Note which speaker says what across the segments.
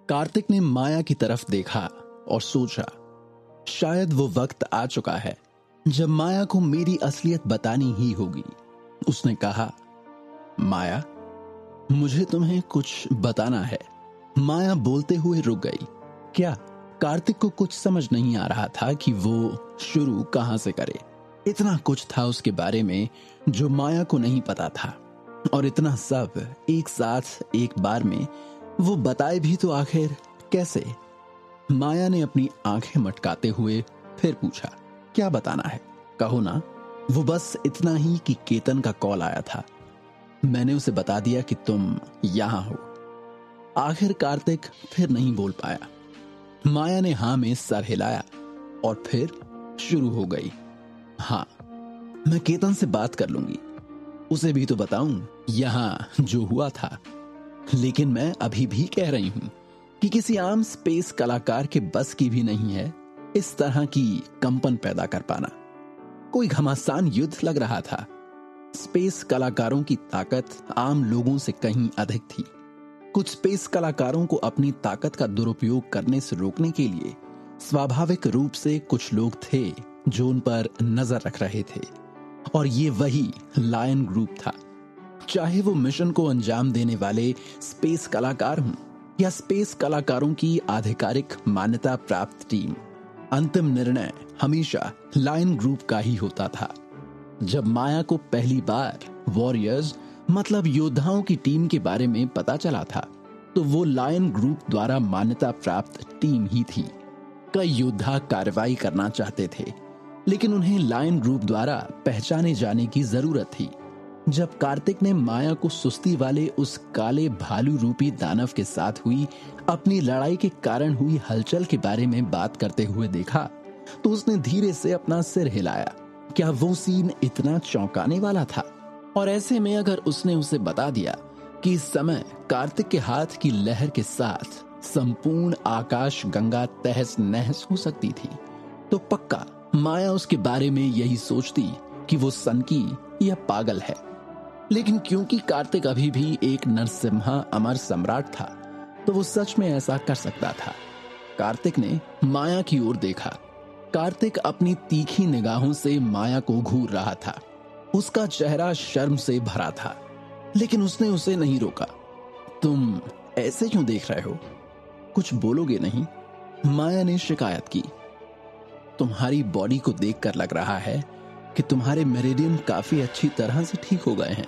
Speaker 1: कार्तिक ने माया की तरफ देखा और सोचा, शायद वो वक्त आ चुका है जब माया को मेरी असलियत बतानी ही होगी। उसने कहा, माया, मुझे तुम्हें कुछ बताना है। माया बोलते हुए रुक गई। क्या? कार्तिक को कुछ समझ नहीं आ रहा था कि वो शुरू कहां से करे। इतना कुछ था उसके बारे में जो माया को नहीं पता था, और इतना सब एक साथ एक बार में वो बताए भी तो आखिर कैसे। माया ने अपनी आंखें मटकाते हुए फिर पूछा, क्या बताना है? कहो ना। वो बस इतना ही कि केतन का कॉल आया था। मैंने उसे बता दिया कि तुम यहां हो। आखिर कार्तिक फिर नहीं बोल पाया। माया ने हां में सर हिलाया और फिर शुरू हो गई। हाँ, मैं केतन से बात कर लूंगी, उसे भी तो बताऊं यहां जो हुआ था। लेकिन मैं अभी भी कह रही हूं कि किसी आम स्पेस कलाकार के बस की भी नहीं है इस तरह की कंपन पैदा कर पाना। कोई घमासान युद्ध लग रहा था। स्पेस कलाकारों की ताकत आम लोगों से कहीं अधिक थी। कुछ स्पेस कलाकारों को अपनी ताकत का दुरुपयोग करने से रोकने के लिए स्वाभाविक रूप से कुछ लोग थे जो उन पर नजर रख रहे थे, और ये वही लायन ग्रुप था। चाहे वो मिशन को अंजाम देने वाले स्पेस कलाकार हों या स्पेस कलाकारों की आधिकारिक मान्यता प्राप्त टीम, अंतिम निर्णय हमेशा लायन ग्रुप का ही होता था। जब माया को पहली बार वॉरियर्स मतलब योद्धाओं की टीम के बारे में पता चला था, तो वो लायन ग्रुप द्वारा मान्यता प्राप्त टीम ही थी। कई योद्धा कार्रवाई करना चाहते थे, लेकिन उन्हें लायन ग्रुप द्वारा पहचाने जाने की जरूरत थी। जब कार्तिक ने माया को सुस्ती वाले उस काले भालू रूपी दानव के साथ हुई अपनी लड़ाई के कारण हुई हलचल के बारे में बात करते हुए देखा, तो उसने धीरे से अपना सिर हिलाया। क्या वो सीन इतना चौंकाने वाला था? और ऐसे में अगर उसने उसे बता दिया कि इस समय कार्तिक के हाथ की लहर के साथ संपूर्ण आकाश गंगा तहस नहस हो सकती थी, तो पक्का माया उसके बारे में यही सोचती कि वो सनकी या पागल है। लेकिन क्योंकि कार्तिक अभी भी एक नरसिम्हा अमर सम्राट था, तो वो सच में ऐसा कर सकता था। कार्तिक ने माया की ओर देखा। कार्तिक अपनी तीखी निगाहों से माया को घूर रहा था। उसका चेहरा शर्म से भरा था, लेकिन उसने उसे नहीं रोका। तुम ऐसे क्यों देख रहे हो? कुछ बोलोगे नहीं? माया ने शिकायत की। तुम्हारी बॉडी को देखकर लग रहा है कि तुम्हारे मेरिडियन काफी अच्छी तरह से ठीक हो गए हैं।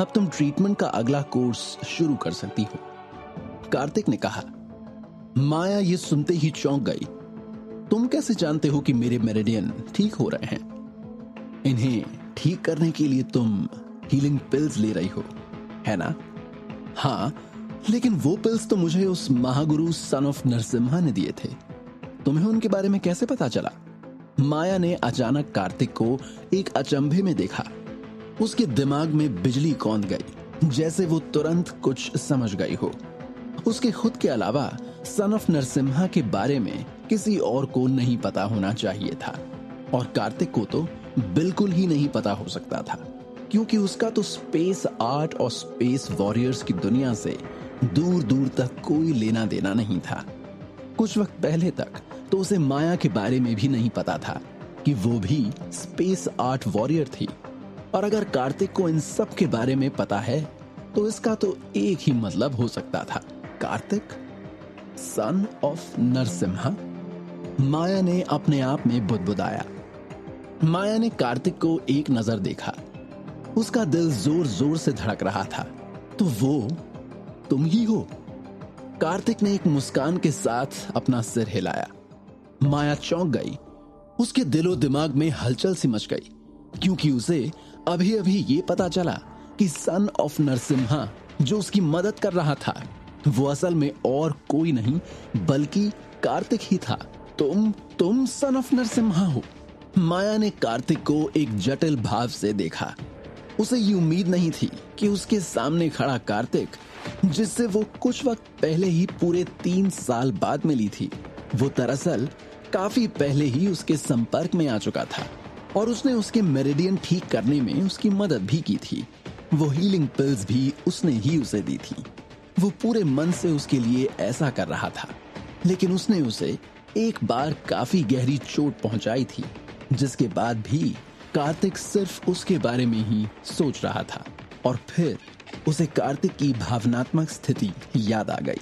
Speaker 1: अब तुम ट्रीटमेंट का अगला कोर्स शुरू कर सकती हो, कार्तिक ने कहा। माया ये सुनते ही चौंक गई। तुम कैसे जानते हो कि मेरे मेरिडियन ठीक हो रहे हैं? इन्हें ठीक करने के लिए तुम हीलिंग पिल्स ले रही हो, है ना? हाँ, लेकिन वो पिल्स तो मुझे उस महागुरु सन ऑफ नरसिम्हा ने दिए थे। तुम्हें उनके बारे में कैसे पता चला? माया ने अचानक कार्तिक को एक अचंभे में देखा। उसके दिमाग में बिजली कौंध गई, जैसे वो तुरंत कुछ समझ गई हो। उसके खुद के अलावा सन ऑफ नरसिम्हा के बारे में किसी और को नहीं पता होना चाहिए था, और कार्तिक को तो बिल्कुल ही नहीं पता हो सकता था, क्योंकि उसका तो स्पेस आर्ट और स्पेस वॉरियर्स की दुनिया से दूर दूर तक कोई लेना देना नहीं था। कुछ वक्त पहले तक तो उसे माया के बारे में भी नहीं पता था कि वो भी स्पेस आर्ट वॉरियर थी। और अगर कार्तिक को इन सब के बारे में पता है, तो इसका तो एक ही मतलब हो सकता था, कार्तिक सन ऑफ नरसिम्हा। माया ने अपने आप में बुदबुदाया। माया ने कार्तिक को एक नजर देखा। उसका दिल जोर जोर से धड़क रहा था। तो वो तुम ही हो? कार्तिक ने एक मुस्कान के साथ अपना सिर हिलाया। माया चौंक गई। उसके दिलो दिमाग में हलचल सी मच गई, क्योंकि उसे अभी अभी ये पता चला कि सन ऑफ नरसिम्हा जो उसकी मदद कर रहा था, वो असल में और कोई नहीं बल्कि कार्तिक ही था। तुम सन ऑफ नरसिम्हा हो? माया ने कार्तिक को एक जटिल भाव से देखा। उसे ये उम्मीद नहीं थी कि उसके सामने खड़ा कार्तिक, जिससे वो कुछ वक्त पहले ही पूरे 3 साल बाद मिली थी, वो दरअसल काफी पहले ही उसके संपर्क में आ चुका था, और उसने उसके मेरिडियन ठीक करने में उसकी मदद भी की थी। वो हीलिंग पिल्स भी उसने ही उसे दी थी। वो पूरे मन से उसके लिए ऐसा कर रहा था, लेकिन उसने उसे एक बार काफी गहरी चोट पहुंचाई थी, जिसके बाद भी कार्तिक सिर्फ उसके बारे में ही सोच रहा था। और फिर उसे कार्तिक की भावनात्मक स्थिति याद आ गई,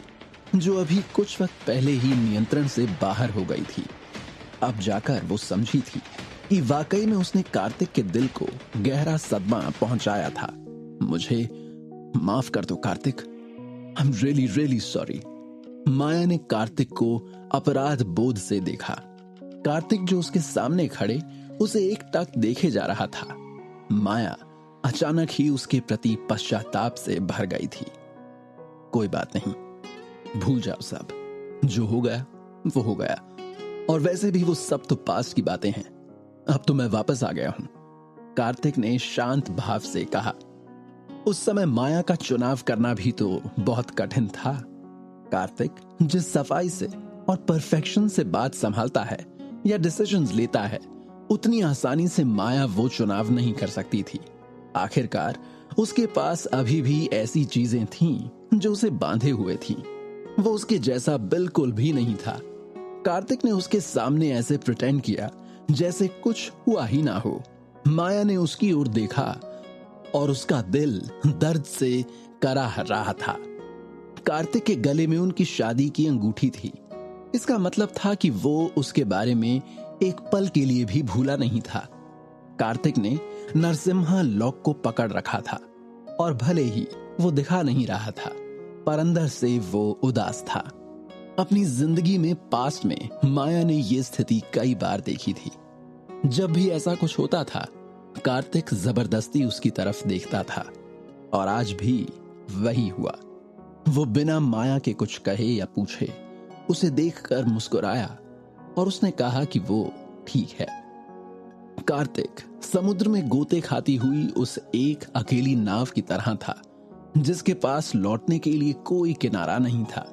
Speaker 1: जो अभी कुछ वक्त पहले ही नियंत्रण से बाहर हो गई थी। अब जाकर वो समझी थी कि वाकई में उसने कार्तिक के दिल को गहरा सदमा पहुंचाया था। मुझे माफ कर दो Kartik, I am really really sorry. Maya ने कार्तिक को अपराध बोध से देखा। कार्तिक जो उसके सामने खड़े उसे एकटक देखे जा रहा था। माया अचानक ही उसके प्रति पश्चाताप से भर गई थी। कोई बात नहीं, भूल जाओ सब, जो हो गया वो हो गया, और वैसे भी वो सब तो पास्ट की बातें हैं। अब तो मैं वापस आ गया हूं, कार्तिक ने शांत भाव से कहा। उस समय माया का चुनाव करना भी तो बहुत कठिन था। कार्तिक जिस सफाई से और परफेक्शन से बात संभालता है या डिसीजंस लेता है, उतनी आसानी से माया वो चुनाव नहीं कर सकती थी। आखिरकार उसके पास अभी भी ऐसी चीजें थीं जो उसे बांधे हुए थीं। वो उसके जैसा बिल्कुल भी नहीं था। कार्तिक ने उसके सामने ऐसे प्रिटेंड किया जैसे कुछ हुआ ही ना हो। माया ने उसकी ओर देखा और उसका दिल दर्द से कराह रहा था। कार्तिक के गले में उनकी शादी की अंगूठी थी। इसका मतलब था कि वो उसके बारे में एक पल के लिए भी भूला नहीं था। कार्तिक ने नरसिम्हा लॉक को पकड़ रखा था, और भले ही वो दिखा नहीं रहा था, पर अंदर से वो उदास था। अपनी जिंदगी में पास्ट में माया ने ये स्थिति कई बार देखी थी। जब भी ऐसा कुछ होता था, कार्तिक जबरदस्ती उसकी तरफ देखता था, और आज भी वही हुआ। वो बिना माया के कुछ कहे या पूछे उसे देखकर मुस्कुराया, और उसने कहा कि वो ठीक है। कार्तिक समुद्र में गोते खाती हुई उस एक अकेली नाव की तरह था, जिसके पास लौटने के लिए कोई किनारा नहीं था।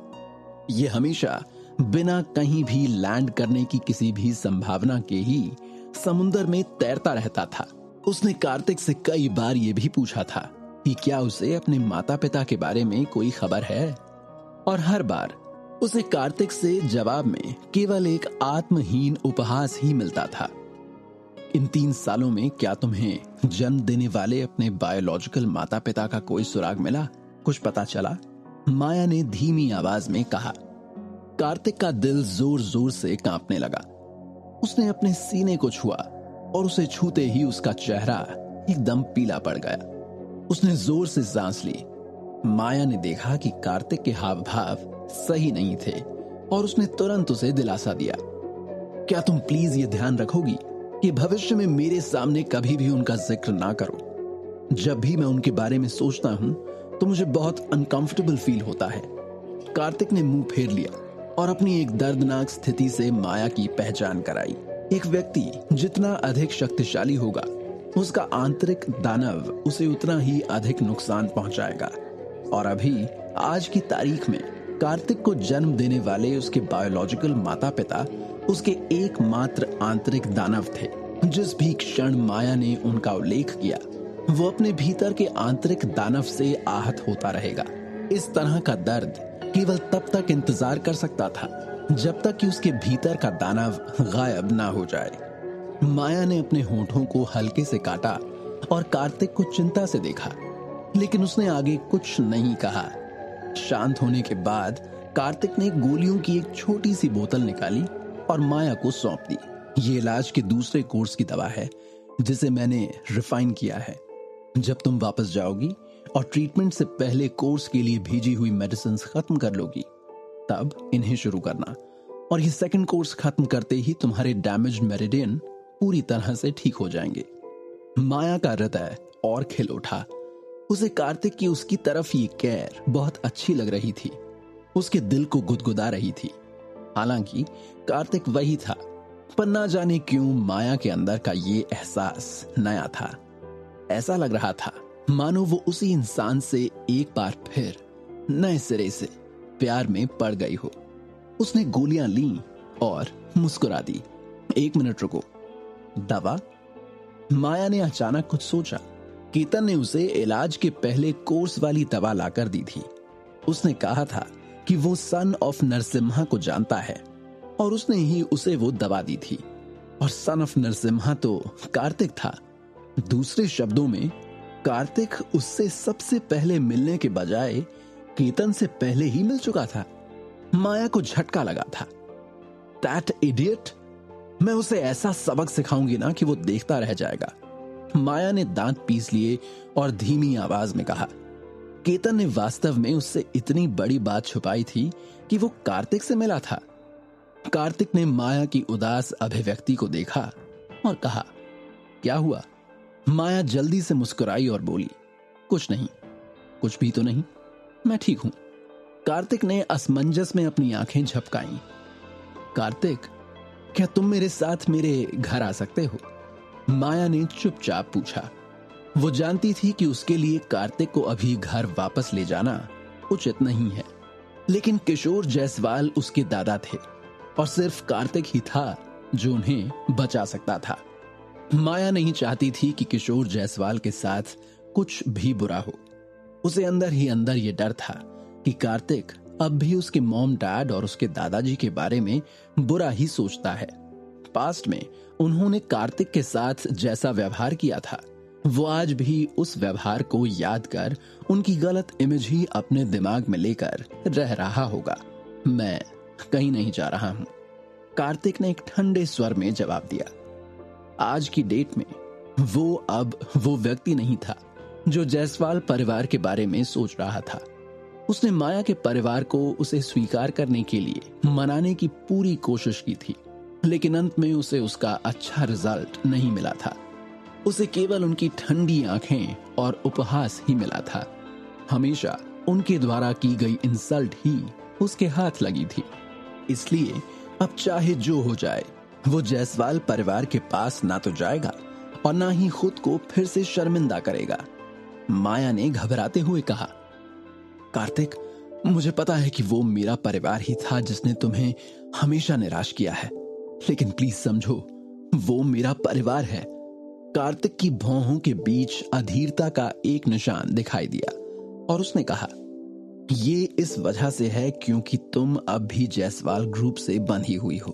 Speaker 1: ये हमेशा बिना कहीं भी लैंड करने की किसी भी संभावना के ही समुद्र में तैरता रहता था। उसने कार्तिक से कई बार ये भी पूछा था कि क्या उसे अपने माता पिता के बारे में कोई खबर है, और हर बार उसे कार्तिक से जवाब में केवल एक आत्महीन उपहास ही मिलता था। इन 3 सालों में क्या तुम्हें जन्म देने वाले अपने बायोलॉजिकल माता पिता का कोई सुराग मिला, कुछ पता चला? माया ने धीमी आवाज में कहा। कार्तिक का दिल जोर जोर से कांपने लगा। उसने अपने सीने को छुआ, और उसे छूते ही उसका चेहरा एकदम पीला पड़ गया। उसने जोर से सांस ली। माया ने देखा कि कार्तिक के हाव भाव सही नहीं थे, और उसने तुरंत उसे दिलासा दिया। क्या तुम प्लीज ये ध्यान रखोगी कि भविष्य में मेरे सामने कभी भी उनका जिक्र ना करो। जब भी मैं उनके बारे में सोचता हूं तो मुझे बहुत अनकंफर्टेबल फील होता है। कार्तिक ने मुंह फेर लिया और अपनी एक दर्दनाक स्थिति से माया की पहचान कराई। एक व्यक्ति जितना अधिक शक्तिशाली होगा, उसका आंतरिक दानव उसे उतना ही अधिक नुकसान पहुंचाएगा। और अभी आज की तारीख में कार्तिक को जन्म देने वाले उसके बायोलॉजिकल माता पिता उसके एकमात्र आंतरिक दानव थे। जिस भी क्षण माया ने उनका उल्लेख किया, वो अपने भीतर के आंतरिक दानव से आहत होता रहेगा। इस तरह का दर्द केवल तब तक इंतजार कर सकता था जब तक कि उसके भीतर का दानव गायब ना हो जाए। माया ने अपने होठों को हल्के से काटा और कार्तिक को चिंता से देखा, लेकिन उसने आगे कुछ नहीं कहा। शांत होने के बाद कार्तिक ने गोलियों की एक छोटी सी बोतल निकाली और माया को सौंप दी। ये इलाज के दूसरे कोर्स की दवा है जिसे मैंने रिफाइन किया है। जब तुम वापस जाओगी और ट्रीटमेंट से पहले कोर्स के लिए भेजी हुई मेडिसिन खत्म कर लोगी, तब इन्हें शुरू करना। और ये सेकंड कोर्स खत्म करते ही तुम्हारे डैमेज्ड मेरिडियन पूरी तरह से ठीक हो जाएंगे। माया का हृदय और खिल उठा। उसे कार्तिक की उसकी तरफ ये केयर बहुत अच्छी लग रही थी, उसके दिल को गुदगुदा रही थी। हालांकि कार्तिक वही था, पर ना जाने क्यों माया के अंदर का ये एहसास नया था। ऐसा लग रहा था मानो वो उसी इंसान से एक बार फिर नए सिरे से प्यार में पड़ गई हो। उसने गोलियां ली और मुस्कुरा दी। 1 मिनट रुको, दवा? माया ने अचानक कुछ सोचा। केतन ने उसे इलाज के पहले कोर्स वाली दवा लाकर दी थी। उसने कहा था कि वो सन ऑफ नरसिम्हा को जानता है और उसने ही उसे वो दवा दी थी, और सन ऑफ नरसिम्हा तो कार्तिक था। दूसरे शब्दों में कार्तिक उससे सबसे पहले मिलने के बजाय केतन से पहले ही मिल चुका था। माया को झटका लगा था। दैट इडियट, मैं उसे ऐसा सबक सिखाऊंगी ना कि वो देखता रह जाएगा। माया ने दांत पीस लिए और धीमी आवाज में कहा। केतन ने वास्तव में उससे इतनी बड़ी बात छुपाई थी कि वो कार्तिक से मिला था। कार्तिक ने माया की उदास अभिव्यक्ति को देखा और कहा, क्या हुआ? माया जल्दी से मुस्कुराई और बोली, कुछ नहीं। कुछ भी तो नहीं, मैं ठीक हूं। कार्तिक ने असमंजस में अपनी आंखें झपकाईं। कार्तिक, क्या तुम मेरे साथ मेरे घर आ सकते हो? माया ने चुपचाप पूछा। वो जानती थी कि उसके लिए कार्तिक को अभी घर वापस ले जाना उचित नहीं है, लेकिन किशोर जायसवाल उसके दादा थे और सिर्फ कार्तिक ही था जो उन्हें बचा सकता था। माया नहीं चाहती थी कि किशोर जायसवाल के साथ कुछ भी बुरा हो। उसे अंदर ही अंदर यह डर था कि कार्तिक अब भी उसके मॉम डैड और उसके दादाजी के बारे में बुरा ही सोचता है। पास्ट में उन्होंने कार्तिक के साथ जैसा व्यवहार किया था, वो आज भी उस व्यवहार को याद कर उनकी गलत इमेज ही अपने दिमाग में लेकर रह रहा होगा। मैं कहीं नहीं जा रहा हूं, कार्तिक ने एक ठंडे स्वर में जवाब दिया। आज की डेट में वो अब वो व्यक्ति नहीं था जो जायसवाल परिवार के बारे में सोच रहा था। उसने माया के परिवार को उसे स्वीकार करने के लिए मनाने की पूरी कोशिश की थी, लेकिन अंत में उसे उसका अच्छा रिजल्ट नहीं मिला था। उसे केवल उनकी ठंडी आंखें और उपहास ही मिला था। हमेशा उनके द्वारा की गई इंसल्ट ही उसके हाथ लगी थी। इसलिए अब चाहे जो हो जाए, वो जायसवाल परिवार के पास ना तो जाएगा और ना ही खुद को फिर से शर्मिंदा करेगा। माया ने घबराते हुए कहा, कार्तिक, मुझे पता है कि वो मेरा परिवार ही था जिसने तुम्हें हमेशा निराश किया है, लेकिन प्लीज समझो, वो मेरा परिवार है। कार्तिक की भौहों के बीच अधीरता का एक निशान दिखाई दिया और उसने कहा, ये इस वजह से है क्योंकि तुम अब भी जायसवाल ग्रुप से बंधी हुई हो।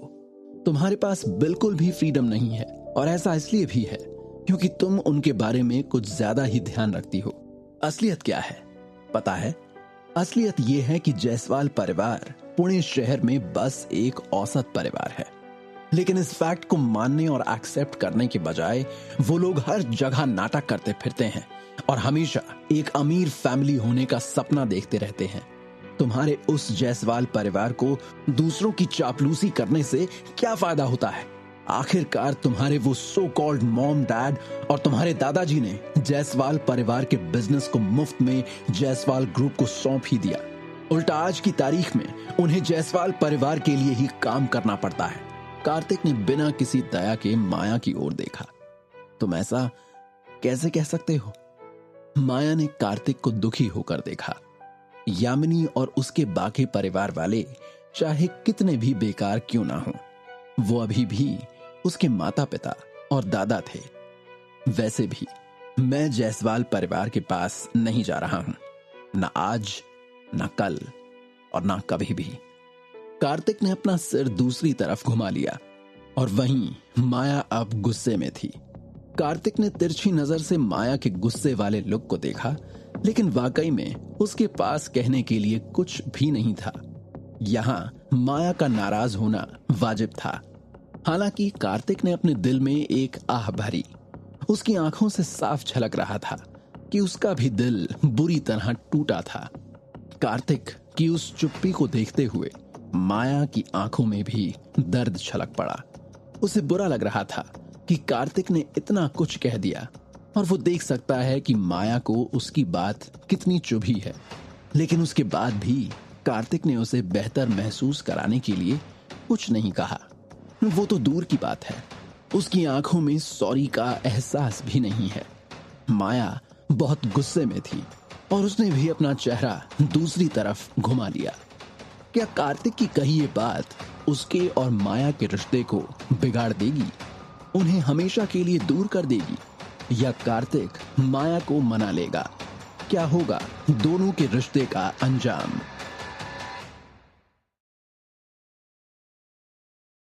Speaker 1: तुम्हारे पास बिल्कुल भी फ्रीडम नहीं है, और ऐसा इसलिए भी है क्योंकि तुम उनके बारे में कुछ ज्यादा ही ध्यान रखती हो। असलियत क्या है पता है? असलियत यह है कि जायसवाल परिवार पुणे शहर में बस एक औसत परिवार है, लेकिन इस फैक्ट को मानने और एक्सेप्ट करने के बजाय वो लोग हर जगह नाटक करते फिरते हैं और हमेशा एक अमीर फैमिली होने का सपना देखते रहते हैं। तुम्हारे उस जायसवाल परिवार को दूसरों की चापलूसी करने से क्या फायदा होता है? आखिरकार तुम्हारे वो सो कॉल्ड मॉम डैड और तुम्हारे दादाजी ने जायसवाल परिवार के बिजनेस को मुफ्त में जायसवाल ग्रुप को सौंप ही दिया। उल्टा आज की तारीख में उन्हें जायसवाल परिवार के लिए ही काम करना पड़ता है। कार्तिक ने बिना किसी दया के माया की ओर देखा। तुम ऐसा कैसे कह सकते हो? माया ने कार्तिक को दुखी होकर देखा। यामिनी और उसके बाकी परिवार वाले चाहे कितने भी बेकार क्यों ना हो, वो अभी भी उसके माता पिता और दादा थे। वैसे भी मैं जायसवाल परिवार के पास नहीं जा रहा हूं, ना आज, ना कल और ना कभी भी। कार्तिक ने अपना सिर दूसरी तरफ घुमा लिया और वहीं माया अब गुस्से में थी। कार्तिक ने तिरछी नजर से माया के गुस्से वाले लुक को देखा, लेकिन वाकई में उसके पास कहने के लिए कुछ भी नहीं था। यहां माया का नाराज होना वाजिब था। हालांकि कार्तिक ने अपने दिल में एक आह भरी। उसकी आंखों से साफ झलक रहा था कि उसका भी दिल बुरी तरह टूटा था। कार्तिक की उस चुप्पी को देखते हुए माया की आंखों में भी दर्द छलक पड़ा। उसे बुरा लग रहा था कि कार्तिक ने इतना कुछ कह दिया और वो देख सकता है कि माया को उसकी बात कितनी चुभी है, लेकिन उसके बाद भी कार्तिक ने उसे बेहतर महसूस कराने के लिए कुछ नहीं कहा। वो तो दूर की बात है, उसकी आंखों में सॉरी का एहसास भी नहीं है। माया बहुत गुस्से में थी और उसने भी अपना चेहरा दूसरी तरफ घुमा लिया। क्या कार्तिक की कही ये बात उसके और माया के रिश्ते को बिगाड़ देगी, उन्हें हमेशा के लिए दूर कर देगी, या कार्तिक माया को मना लेगा? क्या होगा दोनों के रिश्ते का अंजाम।